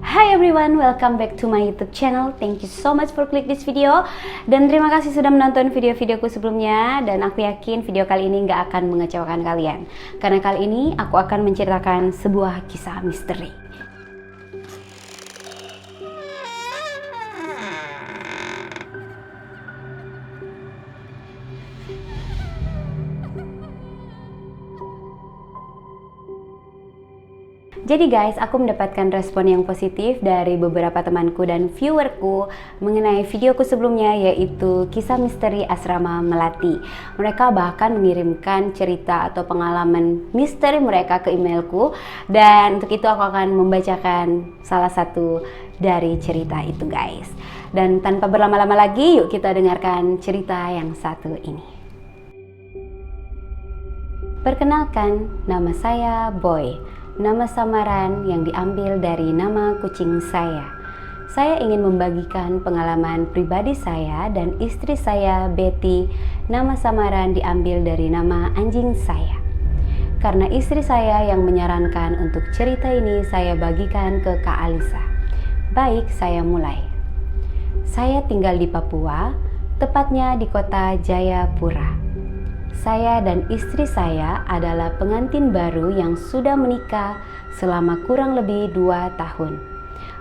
Hi everyone, welcome back to my YouTube channel. Thank you so much for click this video. Dan terima kasih sudah menonton video-videoku sebelumnya. Dan aku yakin video kali ini nggak akan mengecewakan kalian. Karena kali ini aku akan menceritakan sebuah kisah misteri. Jadi guys, aku mendapatkan respon yang positif dari beberapa temanku dan viewerku mengenai videoku sebelumnya, yaitu kisah misteri asrama Melati. Mereka bahkan mengirimkan cerita atau pengalaman misteri mereka ke emailku, dan untuk itu aku akan membacakan salah satu dari cerita itu guys. Dan tanpa berlama-lama lagi, yuk kita dengarkan cerita yang satu ini. Perkenalkan, nama saya Boy. Nama samaran yang diambil dari nama kucing saya. Saya ingin membagikan pengalaman pribadi saya dan istri saya, Betty. Nama samaran diambil dari nama anjing saya. Karena istri saya yang menyarankan untuk cerita ini, saya bagikan ke Kak Alisa. Baik, saya mulai. Saya tinggal di Papua, tepatnya di kota Jayapura. Saya dan istri saya adalah pengantin baru yang sudah menikah selama kurang lebih 2 tahun.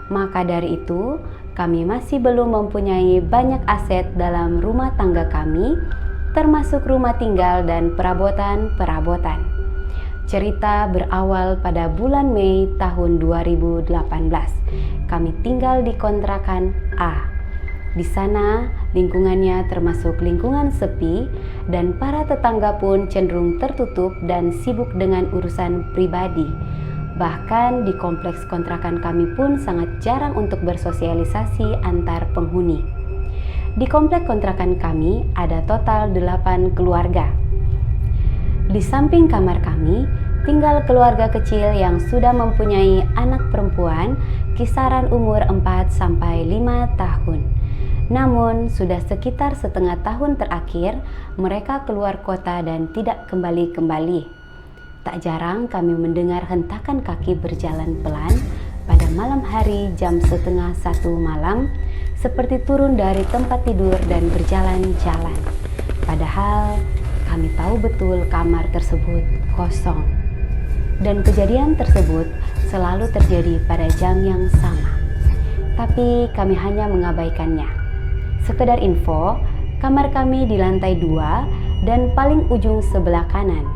Maka dari itu, kami masih belum mempunyai banyak aset dalam rumah tangga kami, termasuk rumah tinggal dan perabotan-perabotan. Cerita berawal pada bulan Mei tahun 2018. Kami tinggal di kontrakan A. Di sana, lingkungannya termasuk lingkungan sepi dan para tetangga pun cenderung tertutup dan sibuk dengan urusan pribadi. Bahkan di kompleks kontrakan kami pun sangat jarang untuk bersosialisasi antar penghuni. Di kompleks kontrakan kami ada total 8 keluarga. Di samping kamar kami, tinggal keluarga kecil yang sudah mempunyai anak perempuan kisaran umur 4-5 tahun. Namun, sudah sekitar setengah tahun terakhir, mereka keluar kota dan tidak kembali-kembali. Tak jarang kami mendengar hentakan kaki berjalan pelan pada malam hari jam 12:30 malam, seperti turun dari tempat tidur dan berjalan-jalan. Padahal, kami tahu betul kamar tersebut kosong. Dan kejadian tersebut selalu terjadi pada jam yang sama. Tapi kami hanya mengabaikannya. Sekedar info, kamar kami di lantai 2 dan paling ujung sebelah kanan.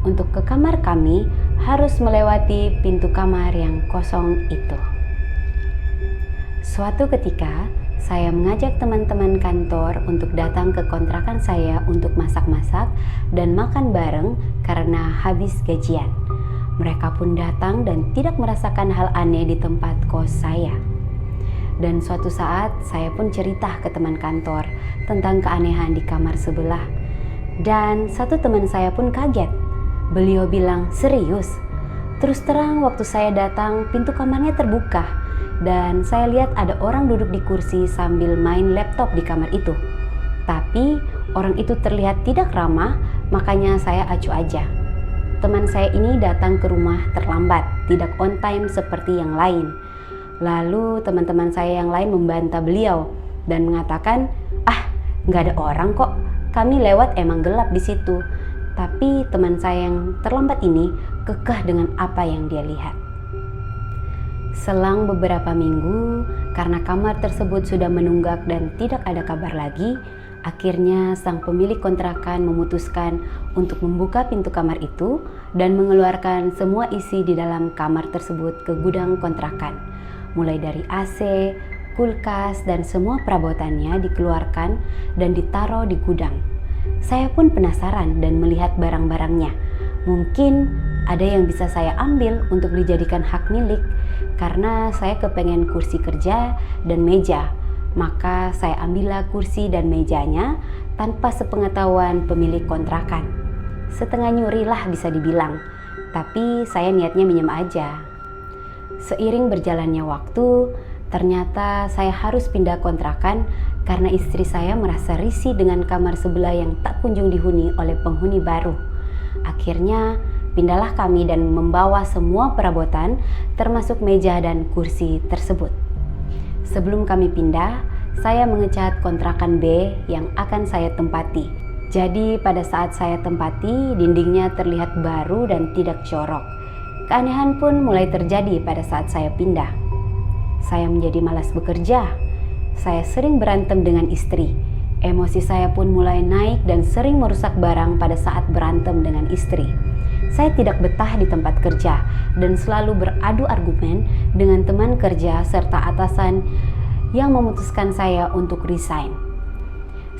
Untuk ke kamar kami harus melewati pintu kamar yang kosong itu. Suatu ketika, saya mengajak teman-teman kantor untuk datang ke kontrakan saya untuk masak-masak dan makan bareng karena habis gajian. Mereka pun datang dan tidak merasakan hal aneh di tempat kos saya. Dan suatu saat saya pun cerita ke teman kantor tentang keanehan di kamar sebelah. Dan satu teman saya pun kaget. Beliau bilang, serius? Terus terang waktu saya datang, pintu kamarnya terbuka. Dan saya lihat ada orang duduk di kursi sambil main laptop di kamar itu. Tapi orang itu terlihat tidak ramah, makanya saya acuh aja. Teman saya ini datang ke rumah terlambat, tidak on time seperti yang lain. Lalu teman-teman saya yang lain membantah beliau dan mengatakan, nggak ada orang kok, kami lewat emang gelap di situ. Tapi teman saya yang terlambat ini kekeh dengan apa yang dia lihat. Selang beberapa minggu, karena kamar tersebut sudah menunggak dan tidak ada kabar lagi, akhirnya sang pemilik kontrakan memutuskan untuk membuka pintu kamar itu dan mengeluarkan semua isi di dalam kamar tersebut ke gudang kontrakan. Mulai dari AC, kulkas, dan semua perabotannya dikeluarkan dan ditaruh di gudang. Saya pun penasaran dan melihat barang-barangnya. Mungkin ada yang bisa saya ambil untuk dijadikan hak milik, karena saya kepengen kursi kerja dan meja. Maka saya ambillah kursi dan mejanya tanpa sepengetahuan pemilik kontrakan. Setengah nyuri lah bisa dibilang, tapi saya niatnya minjem aja. Seiring berjalannya waktu, ternyata saya harus pindah kontrakan karena istri saya merasa risih dengan kamar sebelah yang tak kunjung dihuni oleh penghuni baru. Akhirnya, pindahlah kami dan membawa semua perabotan termasuk meja dan kursi tersebut. Sebelum kami pindah, saya mengecat kontrakan B yang akan saya tempati. Jadi pada saat saya tempati, dindingnya terlihat baru dan tidak jorok. Keanehan pun mulai terjadi pada saat saya pindah. Saya menjadi malas bekerja. Saya sering berantem dengan istri. Emosi saya pun mulai naik dan sering merusak barang pada saat berantem dengan istri. Saya tidak betah di tempat kerja dan selalu beradu argumen dengan teman kerja serta atasan yang memutuskan saya untuk resign.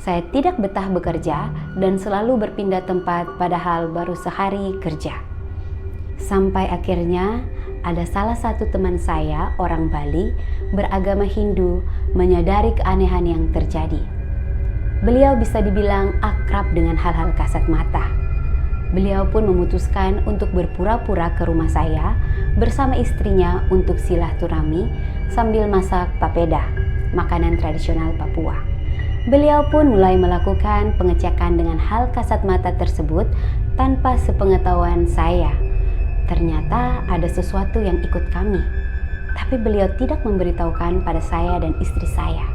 Saya tidak betah bekerja dan selalu berpindah tempat padahal baru sehari kerja. Sampai akhirnya ada salah satu teman saya, orang Bali, beragama Hindu, menyadari keanehan yang terjadi. Beliau bisa dibilang akrab dengan hal-hal kasat mata. Beliau pun memutuskan untuk berpura-pura ke rumah saya bersama istrinya untuk silaturahmi sambil masak papeda, makanan tradisional Papua. Beliau pun mulai melakukan pengecekan dengan hal kasat mata tersebut tanpa sepengetahuan saya. Ternyata ada sesuatu yang ikut kami, tapi beliau tidak memberitahukan pada saya dan istri saya.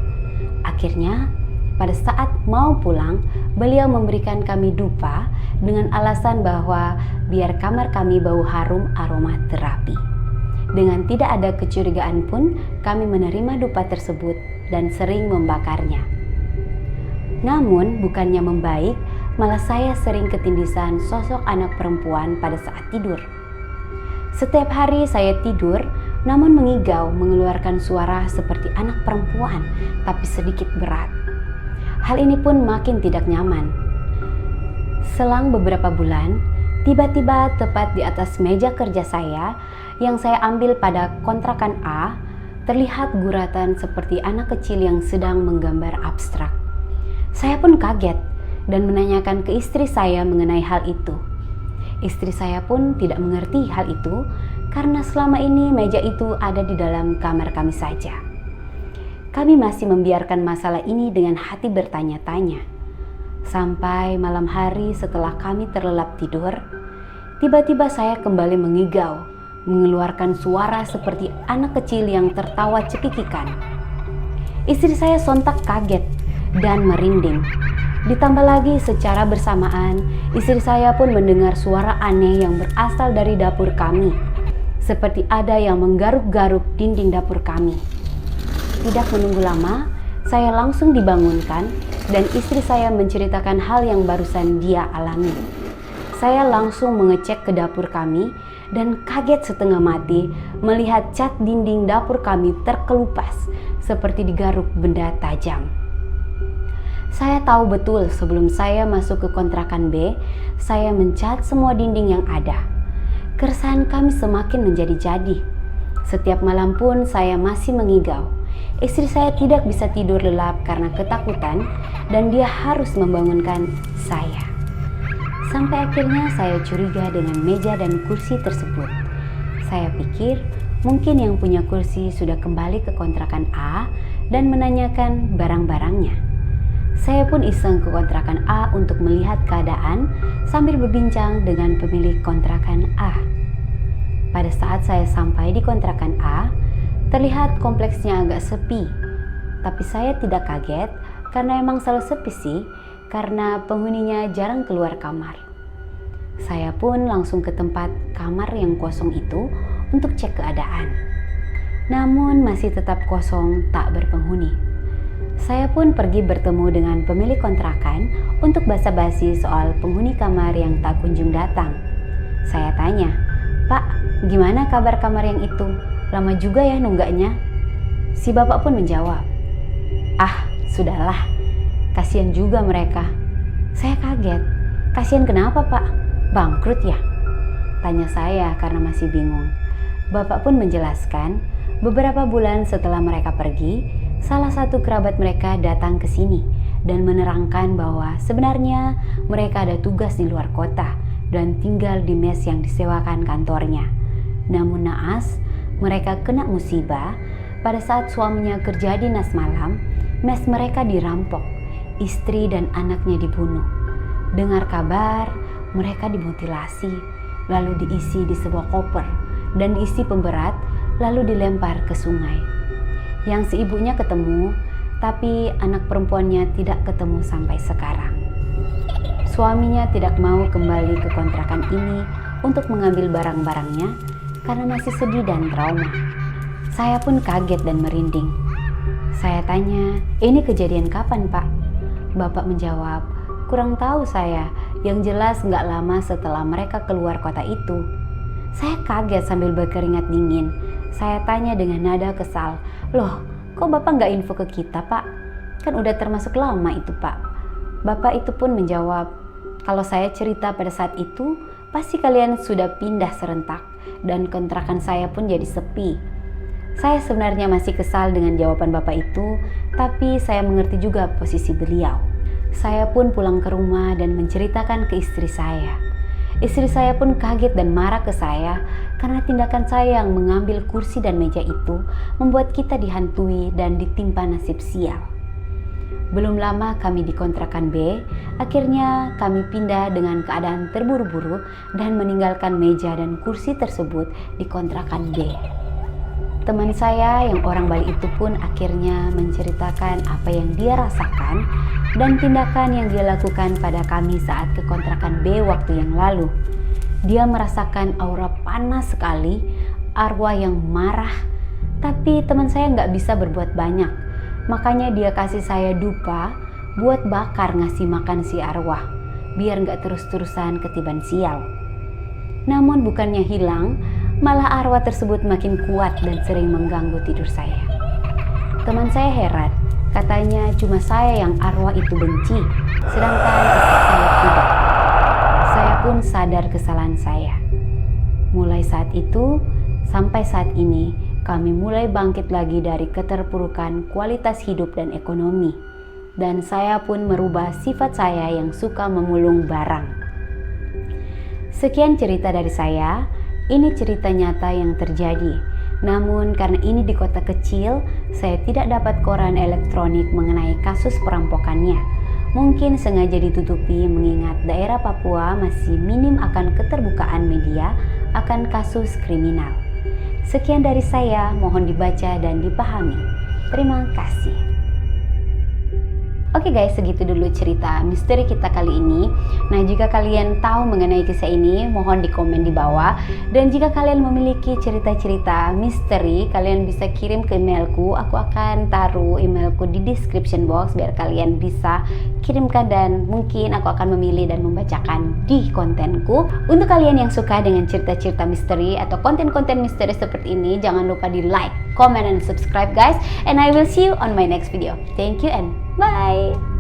Akhirnya, pada saat mau pulang, beliau memberikan kami dupa dengan alasan bahwa biar kamar kami bau harum aroma terapi. Dengan tidak ada kecurigaan pun, kami menerima dupa tersebut dan sering membakarnya. Namun, bukannya membaik, malah saya sering ketindisan sosok anak perempuan pada saat tidur. Setiap hari saya tidur, namun mengigau mengeluarkan suara seperti anak perempuan, tapi sedikit berat. Hal ini pun makin tidak nyaman. Selang beberapa bulan, tiba-tiba tepat di atas meja kerja saya yang saya ambil pada kontrakan A, terlihat guratan seperti anak kecil yang sedang menggambar abstrak. Saya pun kaget dan menanyakan ke istri saya mengenai hal itu. Istri saya pun tidak mengerti hal itu karena selama ini meja itu ada di dalam kamar kami saja. Kami masih membiarkan masalah ini dengan hati bertanya-tanya. Sampai malam hari setelah kami terlelap tidur, tiba-tiba saya kembali mengigau, mengeluarkan suara seperti anak kecil yang tertawa cekikikan. Istri saya sontak kaget dan merinding. Ditambah lagi secara bersamaan, istri saya pun mendengar suara aneh yang berasal dari dapur kami, seperti ada yang menggaruk-garuk dinding dapur kami. Tidak menunggu lama, saya langsung dibangunkan dan istri saya menceritakan hal yang barusan dia alami. Saya langsung mengecek ke dapur kami dan kaget setengah mati melihat cat dinding dapur kami terkelupas seperti digaruk benda tajam. Saya tahu betul sebelum saya masuk ke kontrakan B, saya mencat semua dinding yang ada. Keresahan kami semakin menjadi-jadi. Setiap malam pun saya masih mengigau. Istri saya tidak bisa tidur lelap karena ketakutan dan dia harus membangunkan saya. Sampai akhirnya saya curiga dengan meja dan kursi tersebut. Saya pikir mungkin yang punya kursi sudah kembali ke kontrakan A dan menanyakan barang-barangnya. Saya pun iseng ke kontrakan A untuk melihat keadaan sambil berbincang dengan pemilik kontrakan A. Pada saat saya sampai di kontrakan A, terlihat kompleksnya agak sepi. Tapi saya tidak kaget karena emang selalu sepi sih, karena penghuninya jarang keluar kamar. Saya pun langsung ke tempat kamar yang kosong itu untuk cek keadaan. Namun masih tetap kosong, tak berpenghuni. Saya pun pergi bertemu dengan pemilik kontrakan untuk basa-basi soal penghuni kamar yang tak kunjung datang. Saya tanya, "Pak, gimana kabar kamar yang itu? Lama juga ya nunggaknya?" Si bapak pun menjawab, "Ah, sudahlah, kasihan juga mereka." Saya kaget. "Kasihan kenapa, Pak? Bangkrut ya?" Tanya saya karena masih bingung. Bapak pun menjelaskan, beberapa bulan setelah mereka pergi, salah satu kerabat mereka datang ke sini dan menerangkan bahwa sebenarnya mereka ada tugas di luar kota dan tinggal di mes yang disewakan kantornya. Namun naas, mereka kena musibah pada saat suaminya kerja dinas malam, mes mereka dirampok, istri dan anaknya dibunuh. Dengar kabar, mereka dimutilasi lalu diisi di sebuah koper, dan diisi pemberat, lalu dilempar ke sungai. Yang si ibunya ketemu, tapi anak perempuannya tidak ketemu sampai sekarang. Suaminya tidak mau kembali ke kontrakan ini untuk mengambil barang-barangnya karena masih sedih dan trauma. Saya pun kaget dan merinding. Saya tanya, "Ini kejadian kapan, Pak?" Bapak menjawab, "Kurang tahu saya, yang jelas nggak lama setelah mereka keluar kota itu." Saya kaget sambil berkeringat dingin. Saya tanya dengan nada kesal, "Loh, kok Bapak nggak info ke kita, Pak? Kan udah termasuk lama itu, Pak." Bapak itu pun menjawab, "Kalau saya cerita pada saat itu, pasti kalian sudah pindah serentak dan kontrakan saya pun jadi sepi." Saya sebenarnya masih kesal dengan jawaban Bapak itu, tapi saya mengerti juga posisi beliau. Saya pun pulang ke rumah dan menceritakan ke istri saya. Istri saya pun kaget dan marah ke saya karena tindakan saya yang mengambil kursi dan meja itu membuat kita dihantui dan ditimpa nasib sial. Belum lama kami di kontrakan B, akhirnya kami pindah dengan keadaan terburu-buru dan meninggalkan meja dan kursi tersebut di kontrakan B. Teman saya yang orang Bali itu pun akhirnya menceritakan apa yang dia rasakan dan tindakan yang dia lakukan pada kami saat ke kontrakan B waktu yang lalu. Dia merasakan aura panas sekali, arwah yang marah, tapi teman saya nggak bisa berbuat banyak. Makanya dia kasih saya dupa buat bakar ngasih makan si arwah, biar nggak terus-terusan ketiban sial. Namun bukannya hilang, malah arwah tersebut makin kuat dan sering mengganggu tidur saya. Teman saya heran, katanya cuma saya yang arwah itu benci, sedangkan istri saya tidak. Saya pun sadar kesalahan saya. Mulai saat itu, sampai saat ini, kami mulai bangkit lagi dari keterpurukan kualitas hidup dan ekonomi. Dan saya pun merubah sifat saya yang suka memulung barang. Sekian cerita dari saya. Ini cerita nyata yang terjadi. Namun karena ini di kota kecil, saya tidak dapat koran elektronik mengenai kasus perampokannya. Mungkin sengaja ditutupi mengingat daerah Papua masih minim akan keterbukaan media akan kasus kriminal. Sekian dari saya, mohon dibaca dan dipahami. Terima kasih. Oke guys, segitu dulu cerita misteri kita kali ini. Nah, jika kalian tahu mengenai kisah ini, mohon di komen di bawah. Dan jika kalian memiliki cerita-cerita misteri, kalian bisa kirim ke emailku. Aku akan taruh emailku di description box biar kalian bisa kirimkan dan mungkin aku akan memilih dan membacakan di kontenku. Untuk kalian yang suka dengan cerita-cerita misteri atau konten-konten misteri seperti ini, jangan lupa di like, comment, and subscribe guys. And I will see you on my next video. Thank you and bye!